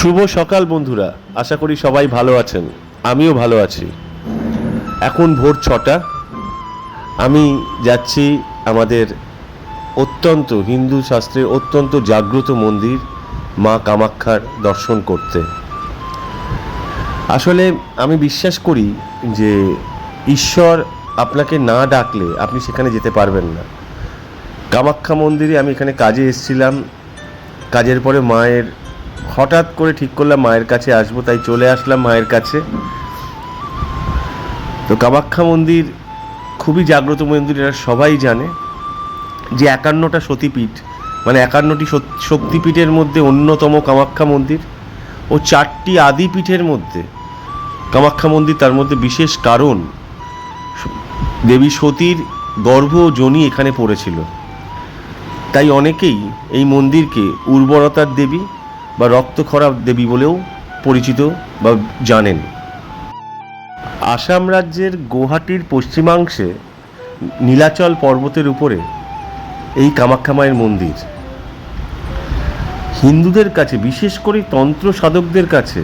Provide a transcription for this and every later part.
শুভ সকাল বন্ধুরা, আশা করি সবাই ভালো আছেন। আমিও ভালো আছি। এখন ভোর 6টা। আমি যাচ্ছি আমাদের অত্যন্ত হিন্দু শাস্ত্রের অত্যন্ত জাগ্রত মন্দির মা কামাখ্যার দর্শন করতে। আসলে আমি বিশ্বাস করি যে ঈশ্বর আপনাকে না ডাকলে আপনি সেখানে যেতে পারবেন না। কামাখ্যা মন্দিরে আমি এখানে কাজে এসেছিলাম। কাজের পরে মায়ের হঠাৎ করে ঠিক করলাম মায়ের কাছে আসবো, তাই চলে আসলাম মায়ের কাছে। তো কামাখ্যা মন্দির খুবই জাগ্রত মন্দির, এরা সবাই জানে যে 51টা সতীপীঠ, মানে 51টি শক্তিপীঠের মধ্যে অন্যতম কামাখ্যা মন্দির, ও 4টি আদিপীঠের মধ্যে কামাখ্যা মন্দির তার মধ্যে বিশেষ। কারণ দেবী সতীর গর্ভযোনি এখানে পড়েছিল, তাই অনেকেই এই মন্দিরকে উর্বরতার দেবী বা রক্তক্ষরা দেবী বলেও পরিচিত বা জানেন। আসাম রাজ্যের গুয়াহাটির পশ্চিমাংশে নীলাচল পর্বতের উপরে এই কামাখ্যা মায়ের মন্দির। হিন্দুদের কাছে, বিশেষ করে তন্ত্র সাধকদের কাছে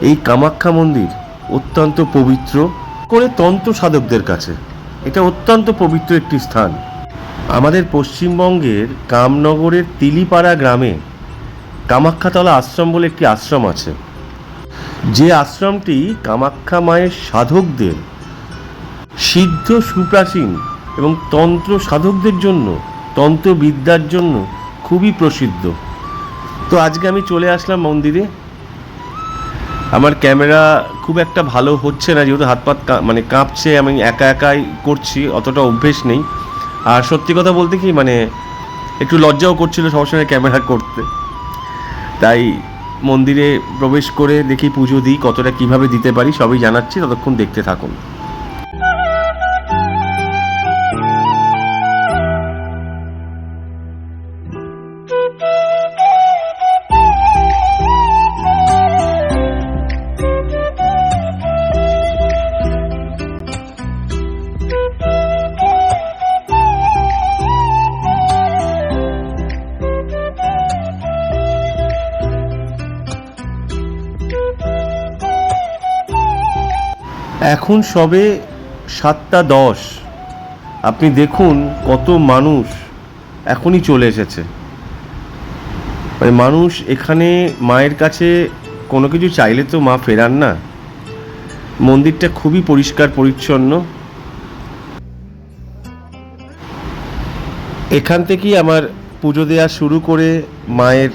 এই কামাখ্যা মন্দির অত্যন্ত পবিত্র। করে তন্ত্র সাধকদের কাছে এটা অত্যন্ত পবিত্র একটি স্থান। আমাদের পশ্চিমবঙ্গের কামনগরের তিলিপাড়া গ্রামে কামাখ্যাতলা আশ্রম বলে একটি আশ্রম আছে, যে আশ্রমটি কামাখ্যা মায়ের সাধকদের, সিদ্ধ সুপ্রাচীন এবং তন্ত্র সাধকদের জন্য, তন্ত্রবিদ্যার জন্য খুবই প্রসিদ্ধ। তো আজকে আমি চলে আসলাম মন্দিরে। আমার ক্যামেরা খুব একটা ভালো হচ্ছে না, যেহেতু হাত পাত মানে কাঁপছে, আমি একা একাই করছি, অতটা অভ্যেস নেই। আর সত্যি কথা বলতে কি, মানে একটু লজ্জাও করছিল সবসময় ক্যামেরা করতে। তাই মন্দিরে প্রবেশ করে দেখি, পুজো দিই, কতটা কিভাবে দিতে পারি সবই জানাচ্ছি, ততক্ষণ দেখতে থাকুন। এখন সবে 7:10। আপনি দেখুন কত মানুষ এখনই চলে এসেছে। মানে মানুষ এখানে মায়ের কাছে কোনো কিছু চাইলে তো মা ফেরান না। মন্দিরটা খুবই পরিষ্কার পরিচ্ছন্ন। এখান থেকেই আমার পুজো দেওয়া শুরু করে মায়ের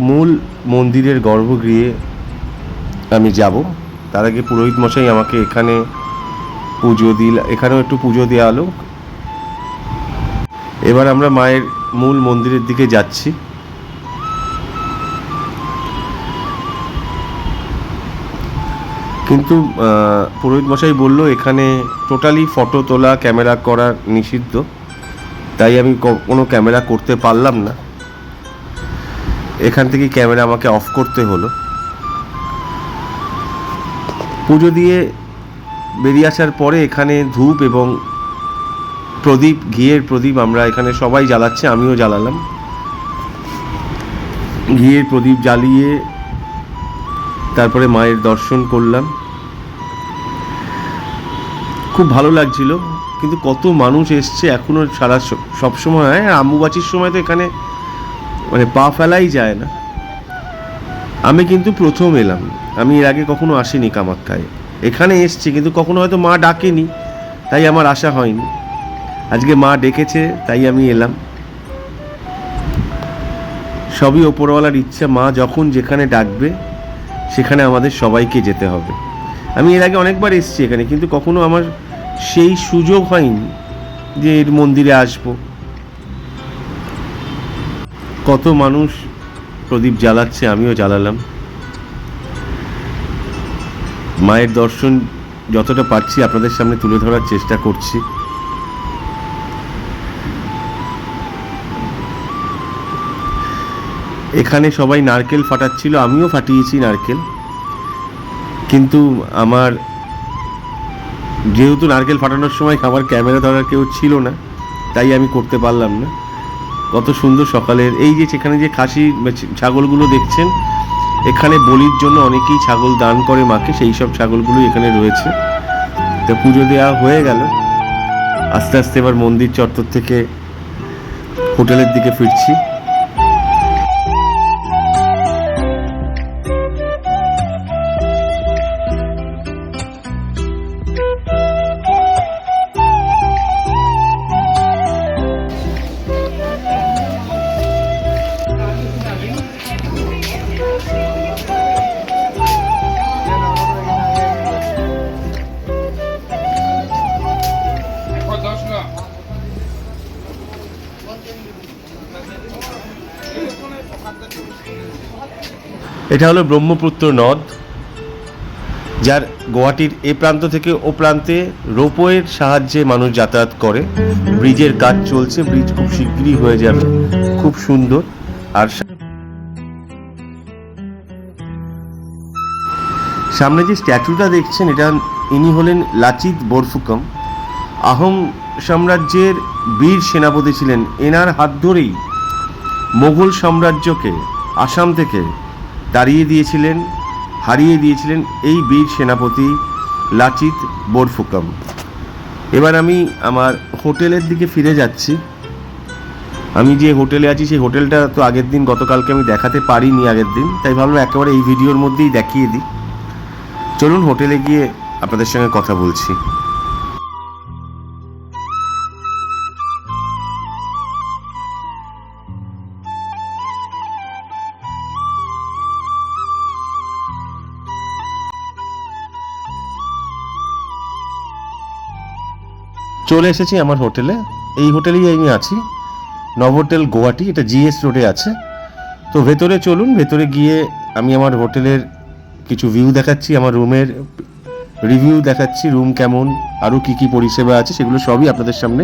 মূল মন্দিরের গর্ভগৃহে আমি যাব। তার আগে পুরোহিত মশাই আমাকে এখানে পুজো দিল, এখানেও একটু পুজো দেওয়া হলো। এবার আমরা মায়ের মূল মন্দিরের দিকে যাচ্ছি। কিন্তু পুরোহিত মশাই বলল এখানে টোটালি ফটো তোলা, ক্যামেরা করা নিষিদ্ধ, তাই আমি কোনো ক্যামেরা করতে পারলাম না। এখান থেকে ক্যামেরা আমাকে অফ করতে হলো। পুজো দিয়ে বেরিয়ে আসার পরে এখানে ধূপ এবং প্রদীপ, ঘিয়ের প্রদীপ আমরা এখানে সবাই জ্বালাচ্ছে, আমিও জ্বালালাম। ঘিয়ের প্রদীপ জ্বালিয়ে তারপরে মায়ের দর্শন করলাম। খুব ভালো লাগছিল। কিন্তু কত মানুষ এসছে এখনও, সারা সবসময় হয়, আর অম্বুবাচীর সময় তো এখানে মানে পা ফেলাই যায় না। আমি কিন্তু প্রথম এলাম, আমি এর আগে কখনো আসিনি কামাখ্যায়। এখানে এসছি কিন্তু কখনো হয়তো মা ডাকেনি, তাই আমার আসা হয়নি। আজকে মা ডেকেছে তাই আমি এলাম। সবই ওপরওয়ালার ইচ্ছা, মা যখন যেখানে ডাকবে সেখানে আমাদের সবাইকে যেতে হবে। আমি এর আগে অনেকবার এসছি এখানে, কিন্তু কখনো আমার সেই সুযোগ হয়নি যে এর মন্দিরে আসব। কত মানুষ প্রদীপ জ্বালাচ্ছে, আমিও জ্বালালাম। মায়ের দর্শন যতটা পারছি আপনাদের সামনে তুলে ধরার চেষ্টা করছি। এখানে সবাই নারকেল ফাটাচ্ছিল, আমিও ফাটিয়েছি নারকেল, কিন্তু আমার যেহেতু নারকেল ফাটানোর সময় আমার ক্যামেরা ধরার কেউ ছিল না, তাই আমি করতে পারলাম না। কত সুন্দর সকালের এই যে সেখানে যে খাসি ছাগলগুলো দেখছেন, এখানে বলির জন্য অনেকেই ছাগল দান করে মাকে, সেই সব ছাগলগুলো এখানে রয়েছে। তো পুজো দেওয়া হয়ে গেল, আস্তে আস্তে এবার মন্দির চত্বর থেকে হোটেলের দিকে ফিরছি। এটা হলো ব্রহ্মপুত্র নদ, যার গুয়াহাটির এ প্রান্ত থেকে ও প্রান্তে রোপওয়ের সাহায্যে মানুষ যাতায়াত করে। ব্রিজের কাজ চলছে, ব্রিজ খুব শিগগিরই হয়ে যাবে, খুব সুন্দর। আর সামনে যে স্ট্যাচুটা দেখছেন, এটা ইনি হলেন লাচিত বোরফুকন, আহোম সাম্রাজ্যের বীর সেনাপতি ছিলেন। এনার হাত ধরেই মোগল সাম্রাজ্যকে আসাম থেকে হারিয়ে দিয়েছিলেন এই বীর সেনাপতি লাচিত বোরফুকন। এবার আমি আমার হোটেলের দিকে ফিরে যাচ্ছি। আমি যে হোটেলে আছি সেই হোটেলটা তো গতকালকে আমি দেখাতে পারিনি আগের দিন, তাই ভাবলাম একেবারে এই ভিডিওর মধ্যেই দেখিয়ে দিই। চলুন হোটেলে গিয়ে আপনাদের সঙ্গে কথা বলছি। চলে এসেছি আমার হোটেলে, এই হোটেলেই আমি আছি, নভোটেল গুয়াহাটি, এটা জিএস রোডে আছে। তো ভেতরে চলুন, ভেতরে গিয়ে আমি আমার হোটেলের কিছু ভিউ দেখাচ্ছি, আমার রুমের রিভিউ দেখাচ্ছি, রুম কেমন, আরও কী কী পরিষেবা আছে সেগুলো সবই আপনাদের সামনে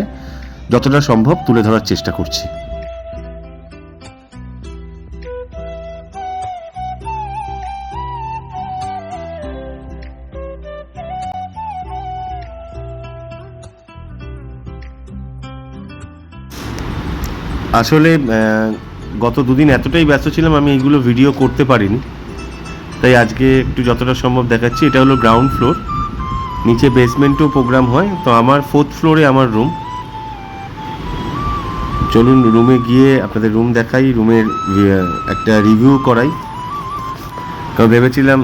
যতটা সম্ভব তুলে ধরার চেষ্টা করছি। আসলে গত দুদিন এতটাই ব্যস্ত ছিলাম আমি এইগুলো ভিডিও করতে পারিনি, তাই আজকে একটু যতটা সম্ভব দেখাচ্ছি। এটা হলো গ্রাউন্ড ফ্লোর, নিচে বেসমেন্টেও প্রোগ্রাম হয়। তো আমার 4th ফ্লোরে আমার রুম। চলুন রুমে গিয়ে আপনাদের রুম দেখাই, রুমের একটা রিভিউ করাই। কারণ ভেবেছিলাম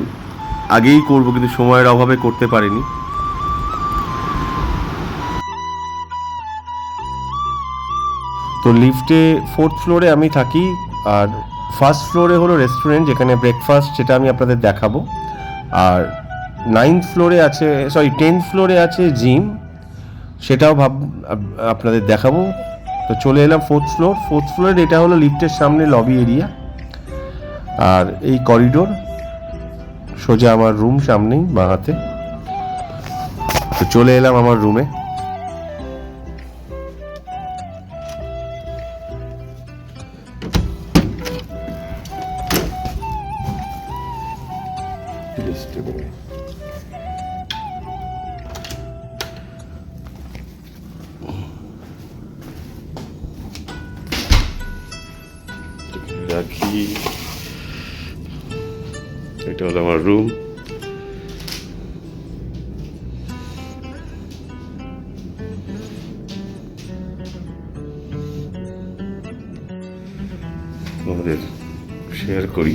আগেই করব, কিন্তু সময়ের অভাবে করতে পারিনি। তো লিফটে 4th ফ্লোরে আমি থাকি, আর 1st ফ্লোরে হলো রেস্টুরেন্ট, যেখানে ব্রেকফাস্ট, সেটা আমি আপনাদের দেখাবো। আর 10th ফ্লোরে আছে জিম, সেটাও আপনাদের দেখাবো। তো চলে এলাম 4th ফ্লোরের এটা হলো লিফটের সামনে লবি এরিয়া, আর এই করিডোর সোজা আমার রুম সামনেই বাঁ হাতে। তো চলে এলাম আমার রুমে। রাখি, এটা হলো আমার রুম। আমাদের শেয়ার করি।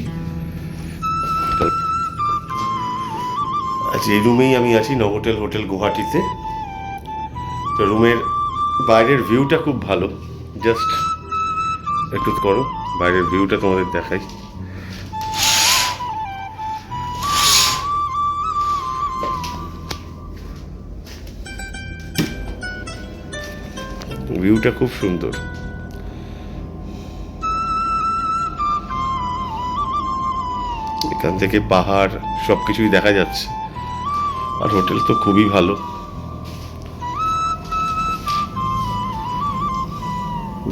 আচ্ছা, এই রুমেই আমি আছি, নভোটেল হোটেল গুয়াহাটিতে। তো রুমের বাইরের ভিউটা খুব ভালো, জাস্ট একটু করো বাইরের ভিউটা তোমাদের দেখাই। ভিউটা খুব সুন্দর, এখান থেকে পাহাড় সবকিছুই দেখা যাচ্ছে। আর হোটেল তো খুবই ভালো।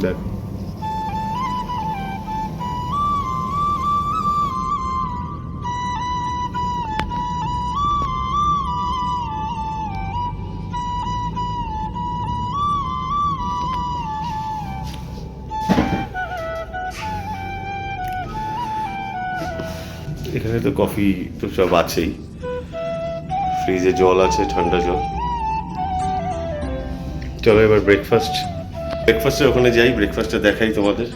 দেখ, এখানে তো কফি তো সব আছেই, ফ্রিজে জল আছে, ঠান্ডা জল। চলো এবার ব্রেকফাস্টের ওখানে যাই, ব্রেকফাস্টটা দেখাই তোমাদের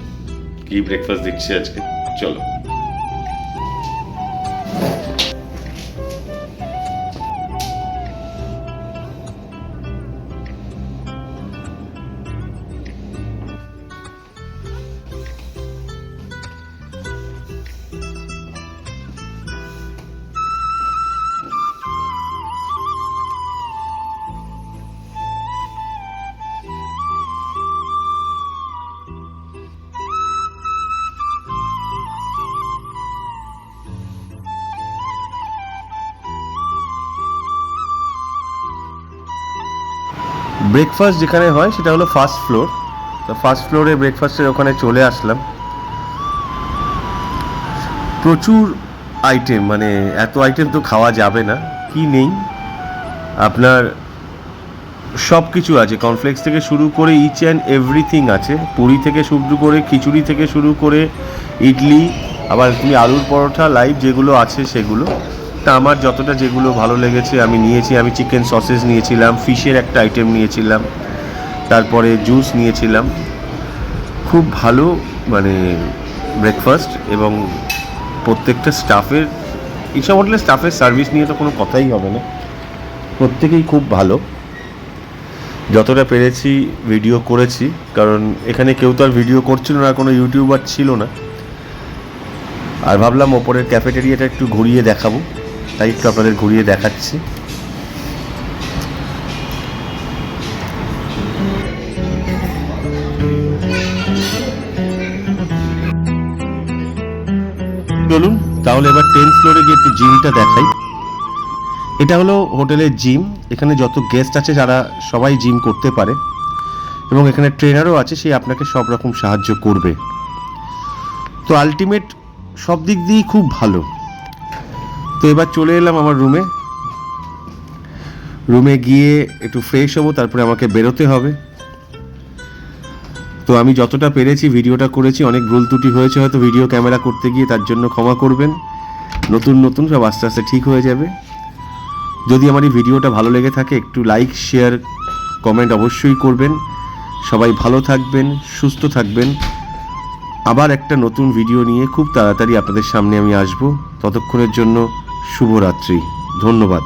কি ব্রেকফাস্ট দিচ্ছি আজকে। চলো। ব্রেকফাস্ট যেখানে হয় সেটা হলো ফার্স্ট ফ্লোর। তো ফার্স্ট ফ্লোরে ব্রেকফাস্টের ওখানে চলে আসলাম। প্রচুর আইটেম, মানে এত আইটেম তো খাওয়া যাবে না, কি নেই আপনার সব কিছু আছে। কর্নফ্লেক্স থেকে শুরু করে ইচ অ্যান্ড এভরিথিং আছে, পুরি থেকে শুরু করে খিচুড়ি থেকে শুরু করে ইডলি, আবার তুমি আলুর পরোটা লাইভ যেগুলো আছে সেগুলো। তা আমার যতটা যেগুলো ভালো লেগেছে আমি নিয়েছি। আমি চিকেন সসেস নিয়েছিলাম, ফিশের একটা আইটেম নিয়েছিলাম, তারপরে জুস নিয়েছিলাম। খুব ভালো মানে ব্রেকফাস্ট, এবং প্রত্যেকটা স্টাফের, এইসব হোটেলের স্টাফের সার্ভিস নিয়ে তো কোনো কথাই হবে না, প্রত্যেকেই খুব ভালো। যতটা পেরেছি ভিডিও করেছি, কারণ এখানে কেউ তো আর ভিডিও করছিল না, কোনো ইউটিউবার ছিল না। আর ভাবলাম ওপরের ক্যাফেটেরিয়াটা একটু ঘুরিয়ে দেখাবো, তাই একটু আপনাদের ঘুরিয়ে দেখাচ্ছি। চলুন তাহলে এবার 10th ফ্লোরে গিয়ে একটু জিমটা দেখাই। এটা হলো হোটেলের জিম। এখানে যত গেস্ট আছে যারা সবাই জিম করতে পারে, এবং এখানে ট্রেনারও আছে, সে আপনাকে সব রকম সাহায্য করবে। তো আলটিমেট সব দিক দিয়েই খুব ভালো। তো এবার চলে এলাম আমার রুমে গিয়ে একটু ফ্রেশ হবো, তারপরে আমাকে বেরোতে হবে। তো আমি যতটা পেরেছি ভিডিওটা করেছি, অনেক ভুল ত্রুটি হয়েছে হয়তো ভিডিও ক্যামেরা করতে গিয়ে, তার জন্য ক্ষমা করবেন। নতুন সব আস্তে আস্তে ঠিক হয়ে যাবে। যদি আমার এই ভিডিওটা ভালো লেগে থাকে একটু লাইক, শেয়ার, কমেন্ট অবশ্যই করবেন। সবাই ভালো থাকবেন, সুস্থ থাকবেন। আবার একটা নতুন ভিডিও নিয়ে খুব তাড়াতাড়ি আপনাদের সামনে আমি আসব। ততক্ষণের জন্য শুভরাত্রি, ধন্যবাদ।